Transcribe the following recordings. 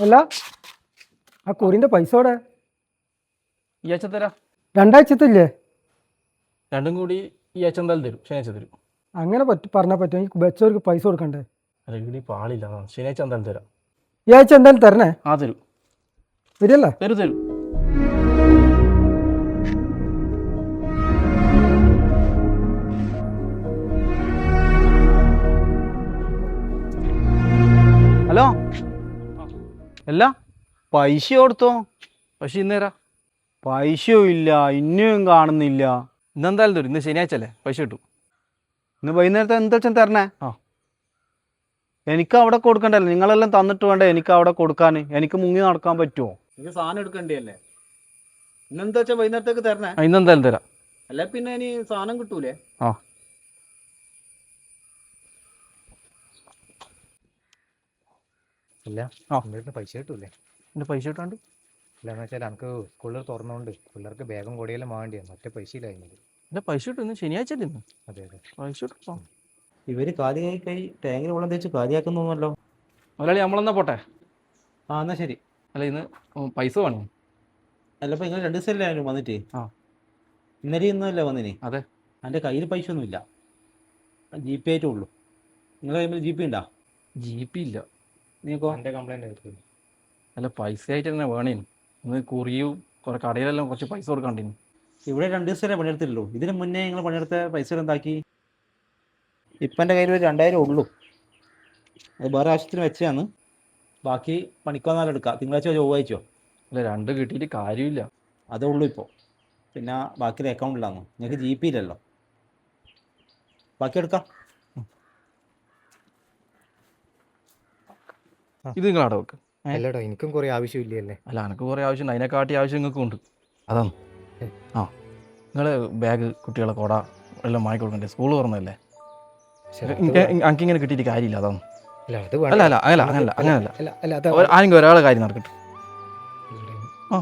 അല്ല ആ കുറിൻ്റെ പൈസ എവിടെ? ഈ ആഴ്ച തരാം. രണ്ടാഴ്ചത്തില്ലേ? രണ്ടും കൂടി ഈ ആഴ്ച എന്തായാലും തരും. ശനിയാഴ്ച തരും. അങ്ങനെ പറഞ്ഞാൽ പറ്റും. ഈ വെച്ചവർക്ക് പൈസ കൊടുക്കണ്ടേ? അല്ലെങ്കിൽ പാളില്ല. ശനിയാഴ്ച എന്തായാലും തരാം. ഈ ആഴ്ച എന്തായാലും തരണേ. ആ തരും. വരില്ലേ? തരും. ഹലോ, അല്ല പൈസ കൊടുത്തോ? പക്ഷേ ഇന്ന് തരാം. പൈസയും ഇല്ല, ഇനിയും കാണുന്നില്ല. ഇന്നെന്തായാലും തരും. ഇന്ന് ശനിയാഴ്ച അല്ലേ, പൈസ കിട്ടും. ഇന്ന് വൈകുന്നേരത്തെ എന്താ വെച്ചാൽ തരണേ? ആ എനിക്ക് അവിടെ കൊടുക്കണ്ടല്ലോ, നിങ്ങളെല്ലാം തന്നിട്ട് വേണ്ടേ എനിക്ക് അവിടെ കൊടുക്കാൻ. എനിക്ക് മുങ്ങി നടക്കാൻ പറ്റുമോ? എനിക്ക് സാധനം എടുക്കണ്ടല്ലേ. ഇന്നെന്താ വെച്ചാൽ വൈകുന്നേരത്തേക്ക് തരണേ. ഇന്നെന്തായാലും തരാം. അല്ല പിന്നെ ഇനി സാധനം കിട്ടൂലേ? ആ ഇല്ല, ആ പൈസ കിട്ടൂലേ? എൻ്റെ പൈസ കിട്ടാണ്ട് ഇല്ലാന്ന് വെച്ചാൽ നമുക്ക് സ്കൂളിൽ തുറന്നുകൊണ്ട് പിള്ളേർക്ക് ബാഗും കൊടിയെല്ലാം വാങ്ങിയാണ്. മറ്റേ പൈസ ഇല്ലായിരുന്നത്. എൻ്റെ പൈസ കിട്ടും. ഇന്ന് ശനിയാഴ്ച അല്ലേ ഇന്ന്? അതെ അതെ, പൈസ കിട്ടും. ഇവര് കാലിയായി കൈ ടാങ്കിൽ വെള്ളം തേച്ച് കാലിയാക്കുന്നല്ലോ. മുതലാളി നമ്മളെന്നാ പോട്ടെ. ആ എന്നാ ശരി. അല്ല ഇന്ന് പൈസ വേണോ? അല്ല ഇപ്പൊ നിങ്ങൾ 2 ദിവസമല്ലേ ആയാലും വന്നിട്ട്? ആ ഇന്നലെ ഇന്നല്ലേ വന്നിനി? അതെ. എൻ്റെ കയ്യിൽ പൈസ ഒന്നുമില്ല, ജി പേ ആയിട്ടേ ഉള്ളൂ. നിങ്ങളുടെ കയ്യിൽ ജി പേ ഉണ്ടോ? ജി പി ഇല്ല. നീക്കോ? എൻ്റെ കംപ്ലൈൻറ്റ് എടുക്കുന്നു. അല്ല പൈസ ആയിട്ട് തന്നെ വേണേനും. ഇന്ന് കുറിയും കുറേ കടയിലെല്ലാം കുറച്ച് പൈസ കൊടുക്കാണ്ടിന്. ഇവിടെ 2 ദിവസമല്ലേ പണിയെടുത്തിട്ടുള്ളൂ. ഇതിന് മുന്നേ നിങ്ങൾ പണിയെടുത്ത പൈസ എന്താക്കി? ഇപ്പം എൻ്റെ കയ്യിൽ ഒരു 2000 ഉള്ളൂ. അത് വേറെ ആവശ്യത്തിന് വെച്ചതാണ്. ബാക്കി പണിക്കൊന്നാലും എടുക്കാം. തിങ്കളാഴ്ച ചൊവ്വാഴ്ചയോ? അല്ല രണ്ട് കിട്ടിയിട്ട് കാര്യമില്ല. അതേ ഉള്ളൂ ഇപ്പോൾ. പിന്നെ ബാക്കി അക്കൗണ്ടിലാണോ? നിങ്ങൾക്ക് ജി പേ ഇല്ലല്ലോ. ബാക്കി എടുക്കാം. ഇത് നിങ്ങൾ അവിടെ വെക്ക്. അല്ലടോ, എനിക്കും കുറേ ആവശ്യമില്ലല്ലേ. അല്ല എനിക്ക് കുറേ ആവശ്യമുണ്ട്. അതിനെക്കാട്ടി ആവശ്യം നിങ്ങൾക്കും ഉണ്ട്. അതാണ്. ആ നിങ്ങൾ ബാഗ് കുട്ടികളെ കൊട എല്ലാം വാങ്ങിക്കൊടുക്കണ്ടേ? സ്കൂൾ തുറന്നതല്ലേ. എനിക്ക് ഇങ്ങനെ കിട്ടിയിട്ട് കാര്യമില്ല. അതാണ്. അങ്ങനല്ല ആരെങ്കിലും ഒരാളെ കാര്യം നടക്കട്ടെ. ആ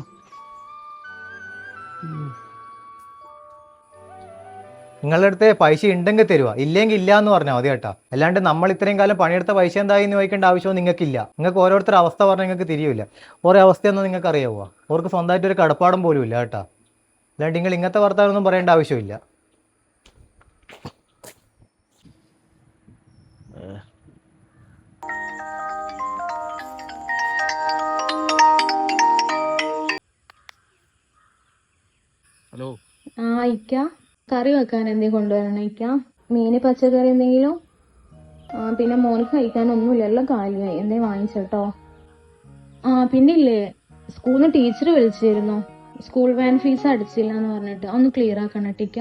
നിങ്ങളുടെ അടുത്ത് പൈസ ഉണ്ടെങ്കിൽ തരുക, ഇല്ലെങ്കിൽ ഇല്ല എന്ന് പറഞ്ഞാൽ മതി കേട്ടോ. അല്ലാണ്ട് നമ്മൾ ഇത്രയും കാലം പണിയെടുത്ത പൈസ എന്തായി എന്ന് ചോദിക്കേണ്ട ആവശ്യമൊന്നും നിങ്ങൾക്കില്ല. നിങ്ങൾക്ക് ഓരോരുത്തരുടെ അവസ്ഥ പറഞ്ഞാൽ നിങ്ങൾക്ക് തിരിയില്ല. ഓരോ അവസ്ഥയൊന്നും നിങ്ങൾക്ക് അറിയാവുക. അവർക്ക് സ്വന്തമായിട്ട് ഒരു കടപ്പാടും പോലും ഇല്ല കേട്ടോ. അല്ലാണ്ട് നിങ്ങൾ ഇങ്ങനത്തെ വർത്തമാനമൊന്നും പറയേണ്ട ആവശ്യമില്ല. ഹലോ. ഇക്ക കറി വെക്കാൻ എന്തെങ്കിലും കൊണ്ടുവരണം ഇക്ക. മീന് പച്ചക്കറി എന്തെങ്കിലും. പിന്നെ മോൾക്ക് കഴിക്കാനൊന്നുമില്ല, എല്ലാം കാലിയായി. എന്തേ വാങ്ങിച്ചോട്ടോ. പിന്നെ ഇല്ലേ, സ്കൂളിൽ നിന്ന് ടീച്ചർ വിളിച്ചിരുന്നു. സ്കൂൾ വാൻ ഫീസ് അടിച്ചില്ല എന്ന് പറഞ്ഞിട്ട്. ഒന്ന് ക്ലിയർ ആക്കണം ഇക്ക.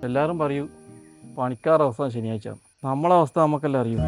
എല്ലാവരും പറയൂ പണിക്കാരുടെ അവസ്ഥ ശനിയാഴ്ച. നമ്മളെ അവസ്ഥ നമുക്കെല്ലാം അറിയൂ.